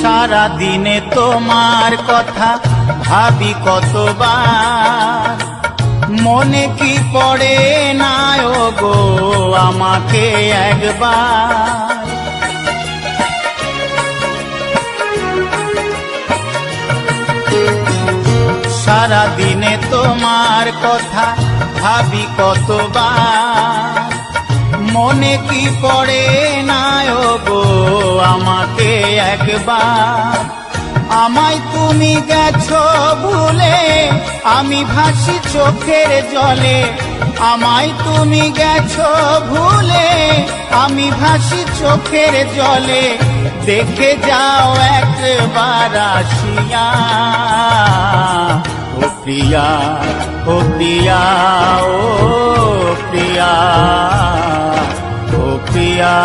সারা দিনে তোমার কথা ভাবি কতবার, মনে কি পড়ে না গো আমাকে একবার। সারা দিনে তোমার কথা ভাবি কতবার, মনে কি পড়ে না গো আমাকে একবার। আমায় তুমি গেছো ভুলে, আমি ভাসি চোখের জলে। আমায় তুমি গেছো ভুলে, আমি ভাসি চোখের জলে। দেখে যাও একবার আসিয়া, ও প্রিয়া, ও প্রিয়া, ও প্রিয়া, ও প্রিয়া।